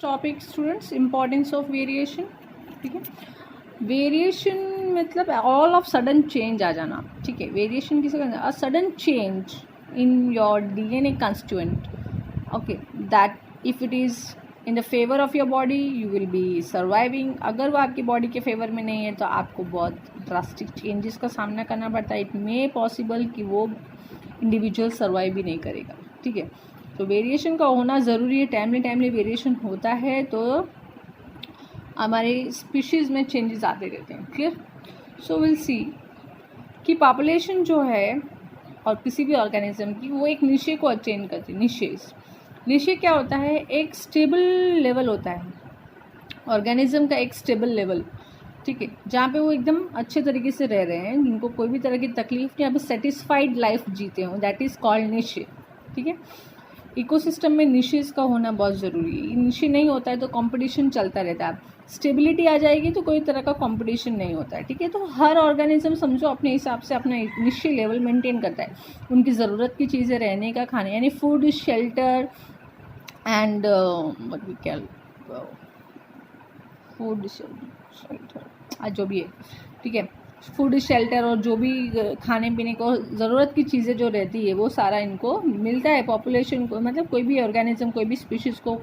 Topic students, importance of variation. ठीक है, variation मतलब ऑल ऑफ सडन चेंज आ जाना। ठीक है, वेरिएशन किसे कहते हैं? A sudden change in your DNA constituent. Okay, that if it is in the favour of your body you will be surviving. अगर वो आपकी बॉडी के फेवर में नहीं है तो आपको बहुत ड्रास्टिक चेंजेस का सामना करना पड़ता है। इट मे पॉसिबल कि वो इंडिविजुअल सर्वाइव भी नहीं करेगा। ठीक है, तो वेरिएशन का होना ज़रूरी है। टाइमली वेरिएशन होता है तो हमारे स्पीशीज़ में चेंजेस आते रहते हैं। क्लियर? सो विल सी कि पॉपुलेशन जो है और किसी भी ऑर्गेनिज्म की, वो एक निशे को अटेन करती है। निशे क्या होता है? एक स्टेबल लेवल होता है ऑर्गेनिज्म का, एक स्टेबल लेवल। ठीक है, जहाँ पे वो एकदम अच्छे तरीके से रह रहे हैं, जिनको कोई भी तरह की तकलीफ नहीं, यहाँ पे सेटिस्फाइड लाइफ जीते हों, दैट इज़ कॉल्ड निशे। ठीक है, इकोसिस्टम में निशेस का होना बहुत ज़रूरी है। निशे नहीं होता है तो कंपटीशन चलता रहता है। स्टेबिलिटी आ जाएगी तो कोई तरह का कंपटीशन नहीं होता है। ठीक है, तो हर ऑर्गेनिज्म समझो अपने हिसाब से अपना निशे लेवल मेंटेन करता है। उनकी ज़रूरत की चीज़ें, रहने का, खाने, यानी food, shelter and what we call food, shelter, जो भी है। ठीक है, फूड, शेल्टर और जो भी खाने पीने को ज़रूरत की चीज़ें जो रहती है वो सारा इनको मिलता है। पॉपुलेशन को, मतलब कोई भी ऑर्गेनिज्म, कोई भी स्पीशीज़ को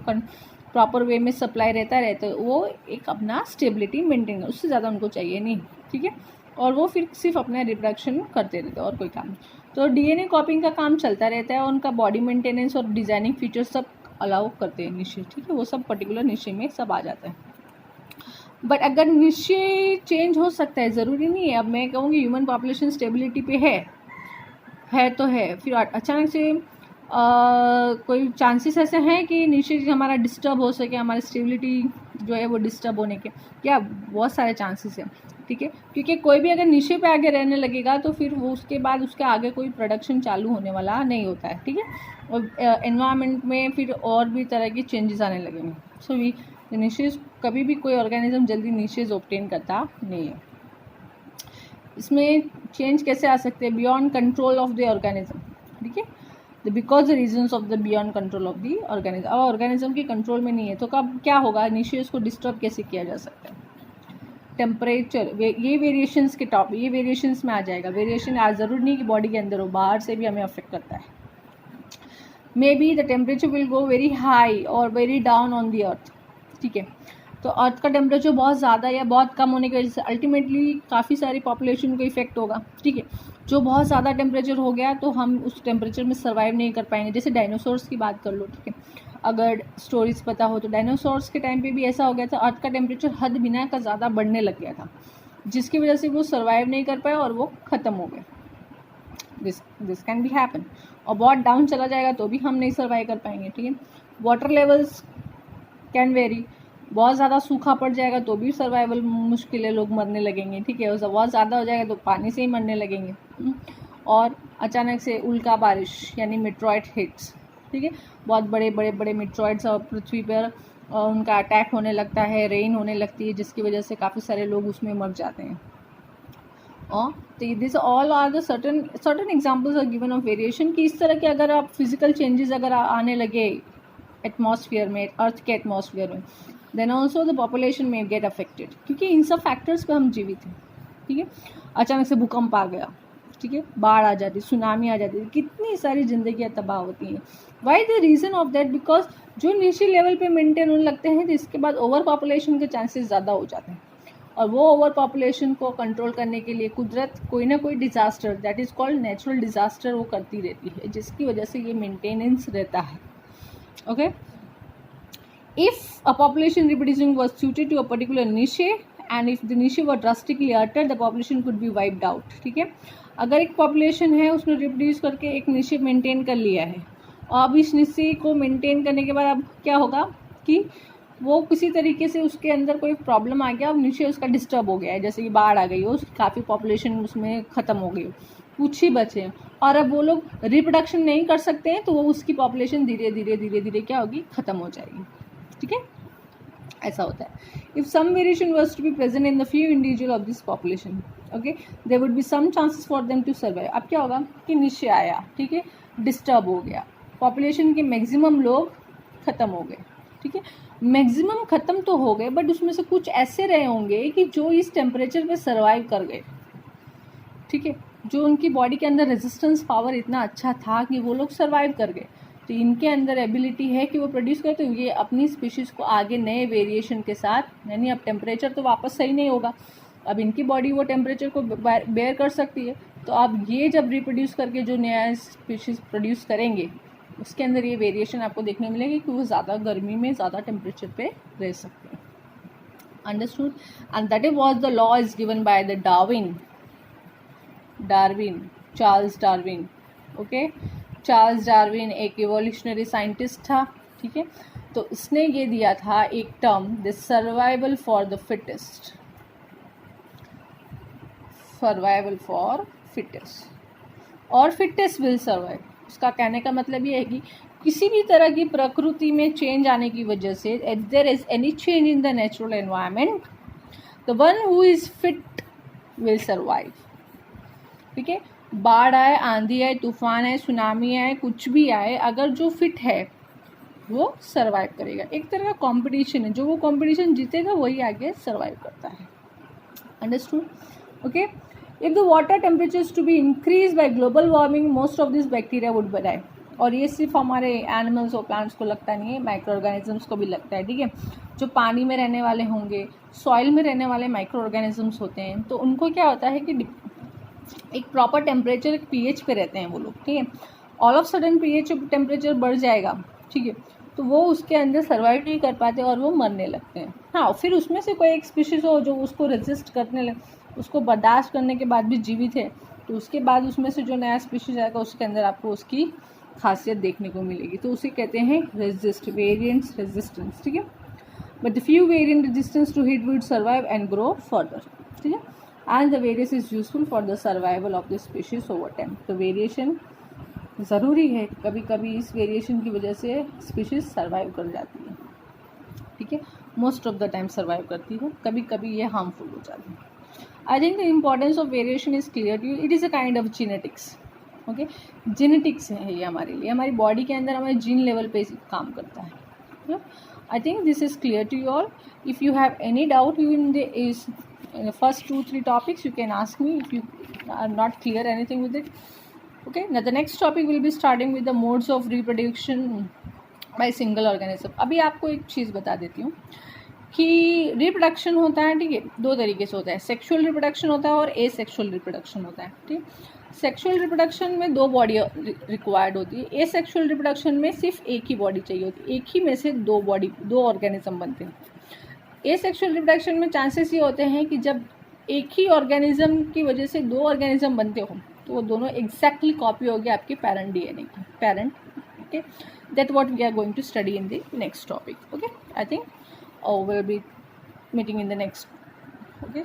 प्रॉपर वे में सप्लाई रहता है तो वो एक अपना स्टेबिलिटी मेंटेन, उससे ज़्यादा उनको चाहिए नहीं। ठीक है, और वो फिर सिर्फ अपना रिप्रोडक्शन करते रहते हैं और कोई काम नहीं। तो डीएनए कॉपिंग का काम चलता रहता है और उनका बॉडी मेंटेनेंस और डिज़ाइनिंग फीचर्स सब अलाउ करते हैं निशे। ठीक है, वो सब पर्टिकुलर निशे में सब आ जाता है। बट अगर निश्चय चेंज हो सकता है, ज़रूरी नहीं है। अब मैं कहूँगी ह्यूमन पॉपुलेशन स्टेबिलिटी पे है तो है, फिर अचानक से कोई चांसेस ऐसे हैं कि निश्चय हमारा डिस्टर्ब हो सके, हमारी स्टेबिलिटी जो है वो डिस्टर्ब होने के, क्या बहुत सारे चांसेस हैं। ठीक है, क्योंकि कोई भी अगर निशे पे आगे रहने लगेगा तो फिर वो उसके बाद उसके आगे कोई प्रोडक्शन चालू होने वाला नहीं होता है। ठीक है, और एनवायरनमेंट में फिर और भी तरह की चेंजेस आने लगेंगे। सो निशेज, कभी भी कोई ऑर्गेनिज्म जल्दी निशेज ऑब्टेन करता नहीं है। इसमें चेंज कैसे आ सकते हैं? Beyond control of the organism. ठीक है, because the reasons of the beyond control of the organism. अब ऑर्गेनिज्म की कंट्रोल में नहीं है तो कब क्या होगा? निशेज को डिस्टर्ब कैसे किया जा सकता है? टेम्परेचर, ये वेरिएशंस के टॉप, ये वेरिएशंस में आ जाएगा। वेरिएशन आज ज़रूरी नहीं कि बॉडी के अंदर हो, बाहर से भी हमें अफेक्ट करता है। Maybe the temperature will go very high और very down on the earth. ठीक है, तो अर्थ का टेम्परेचर बहुत ज़्यादा या बहुत कम होने की वजह से अल्टीमेटली काफ़ी सारी पॉपुलेशन को इफेक्ट होगा। ठीक है, जो बहुत ज़्यादा टेम्परेचर हो गया तो हम उस टेम्परेचर में सर्वाइव नहीं कर पाएंगे। जैसे डायनासोर्स की बात कर लो। ठीक है, अगर स्टोरीज पता हो तो डायनासोर्स के टाइम पे भी ऐसा हो गया था, अर्थ का टेम्परेचर हद बिना का ज़्यादा बढ़ने लग गया था, जिसकी वजह से वो सर्वाइव नहीं कर पाए और वो ख़त्म हो गए। This can be happen. और बहुत डाउन चला जाएगा तो भी हम नहीं सर्वाइव कर पाएंगे। ठीक है, वाटर लेवल्स कैन वेरी, बहुत ज़्यादा सूखा पड़ जाएगा तो भी सर्वाइवल मुश्किल है, लोग मरने लगेंगे। ठीक है, बहुत ज़्यादा हो जाएगा तो पानी से ही मरने लगेंगे। और अचानक से उल्का बारिश यानी मेट्रॉइड हिट्स। ठीक है, बहुत बड़े मेट्रॉइड्स और पृथ्वी पर उनका अटैक होने लगता है, रेन होने लगती है, जिसकी वजह से काफ़ी सारे लोग उसमें मर जाते हैं। और this all are the certain examples are given of variation कि इस तरह के अगर आप फिजिकल चेंजेस अगर आने लगे एटमॉस्फेयर में, अर्थ के एटमॉस्फेयर में, देन ऑल्सो द पॉपुलेशन में गेट अफेक्टेड, क्योंकि इन सब फैक्टर्स पे हम जीवित हैं। ठीक है, अचानक से भूकंप आ गया, ठीक है, बाढ़ आ जाती, सुनामी आ जाती, कितनी सारी जिंदगियां तबाह होती हैं। Why the reason of that? Because जो निशी लेवल पे मेंटेन होने लगते हैं तो इसके बाद ओवर पॉपुलेशन के चांसेस ज़्यादा हो जाते हैं, और वो ओवर पॉपुलेशन को कंट्रोल करने के लिए कुदरत कोई ना कोई disaster, that is called natural disaster, वो करती रहती है, जिसकी वजह से ये मेंटेनेंस रहता है। Okay, if a population reproducing was suited to a particular niche and if the niche were drastically altered, the population could be wiped out. ठीक है, अगर एक पॉपुलेशन है उसने रिप्रोड्यूस करके एक निशे मेंटेन कर लिया है, और अब इस निशे को मेंटेन करने के बाद अब क्या होगा कि वो किसी तरीके से उसके अंदर कोई प्रॉब्लम आ गया, अब निशे उसका डिस्टर्ब हो गया है, जैसे कि बाढ़ आ गई हो, काफ़ी पॉपुलेशन उसमें ख़त्म हो गई हो, कुछ ही बचे हैं, और अब वो लोग रिप्रोडक्शन नहीं कर सकते हैं तो वो उसकी पॉपुलेशन धीरे धीरे क्या होगी? ख़त्म हो जाएगी। ठीक है, ऐसा होता है। If some variation was to be present in the few individual of this population, okay, there would be some chances for them to survive. अब क्या होगा कि निश्चय आया, ठीक है, डिस्टर्ब हो गया, पॉपुलेशन के मैक्सिमम लोग खत्म हो गए। ठीक है, मैक्सिमम ख़त्म तो हो गए, बट उसमें से कुछ ऐसे रहे होंगे कि जो इस टेम्परेचर पे सर्वाइव कर गए, ठीक है, जो उनकी बॉडी के अंदर रेजिस्टेंस पावर इतना अच्छा था कि वो लोग सर्वाइव कर गए। तो इनके अंदर एबिलिटी है कि वो प्रोड्यूस करते हैं, ये अपनी स्पीशीज़ को आगे नए वेरिएशन के साथ, यानी अब टेम्परेचर तो वापस सही नहीं होगा, अब इनकी बॉडी वो टेम्परेचर को बेयर कर सकती है, तो अब ये जब रिप्रोड्यूस करके जो नया स्पीशीज़ प्रोड्यूस करेंगे उसके अंदर ये वेरिएशन आपको देखने मिलेगी कि वो ज़्यादा गर्मी में ज़्यादा टेम्परेचर पे रह सकते हैं। Understood? And that is was the law is given by the Darwin, Charles Darwin. Okay, Charles Darwin एक इवोल्यूशनरी साइंटिस्ट था, ठीक है, तो इसने ये दिया था एक term, the survival for the fittest, survival for fittest और फिटेस्ट विल सर्वाइव। उसका कहने का मतलब ये है कि किसी भी तरह की प्रकृति में चेंज आने की वजह से, if there is any change in the natural environment, the one who is fit will survive. ठीक है, बाढ़ आए, आंधी आए, तूफान आए, सुनामी आए, कुछ भी आए, अगर जो फिट है वो सर्वाइव करेगा। एक तरह का कंपटीशन है, जो वो कंपटीशन जीतेगा वही आगे सर्वाइव करता है। Understood? Okay, if the water temperatures to be increase by global warming, most of this bacteria would die. और ये सिर्फ हमारे एनिमल्स और प्लांट्स को लगता नहीं है, माइक्रो ऑर्गेनिजम्स को भी लगता है। ठीक है, जो पानी में रहने वाले होंगे, सॉइल में रहने वाले माइक्रो ऑर्गेनिजम्स होते हैं, तो उनको क्या होता है कि एक प्रॉपर टेम्परेचर, एक पीएच पे रहते हैं वो लोग। ठीक है, all of sudden pH temperature बढ़ जाएगा, ठीक है, तो वो उसके अंदर सर्वाइव नहीं कर पाते और वो मरने लगते हैं। हाँ, फिर उसमें से कोई एक स्पीशीज़ हो जो उसको रेजिस्ट करने लगे, उसको बर्दाश्त करने के बाद भी जीवित है, तो उसके बाद उसमें से जो नया स्पीशीज आएगा उसके अंदर आपको उसकी खासियत देखने को मिलेगी, तो उसे कहते हैं रेजिस्ट, वेरिएंट्स रेजिस्टेंस। ठीक है, but the few variant resistance to heat would survive and grow further. ठीक है, and the variance is useful for the survival of the species over time. तो वेरिएशन ज़रूरी है, कभी कभी इस वेरिएशन की वजह से स्पीशीज सर्वाइव कर जाती है। ठीक है, most of the time survive करती है, कभी कभी ये हार्मफुल हो जाती है। I think the importance of variation is clear to you. It is a kind of genetics. Okay, genetics है ये हमारे लिए, हमारी बॉडी के अंदर हमारे जीन लेवल पे काम करता है। I think this is clear to you all. If you have any doubt in the first 2-3 topics, you can ask me if you are not clear anything with it. Okay, now the next topic will be starting with the modes of reproduction by single organism. अभी आपको एक चीज़ बता देती हूँ कि reproduction होता है, ठीक है, दो तरीके से होता है, सेक्सुअल रिप्रोडक्शन होता है और एसेक्सुअल रिप्रोडक्शन होता है। ठीक, सेक्सुअल रिप्रोडक्शन में 2 बॉडी रिक्वायर्ड होती है, एसेक्सुअल रिप्रोडक्शन में सिर्फ एक ही बॉडी चाहिए होती है, एक ही में से 2 ऑर्गेनिज्म बनते हैं। एसेक्सुअल रिप्रोडक्शन में चांसेस ये होते हैं कि जब एक ही ऑर्गेनिज्म की वजह से 2 ऑर्गेनिज्म बनते हो तो वो दोनों एग्जैक्टली कॉपी होगी आपके पेरेंट डीएनए की, parent. Okay, that what we are going to study in the next topic. Okay, I think we'll be meeting in the next. Okay.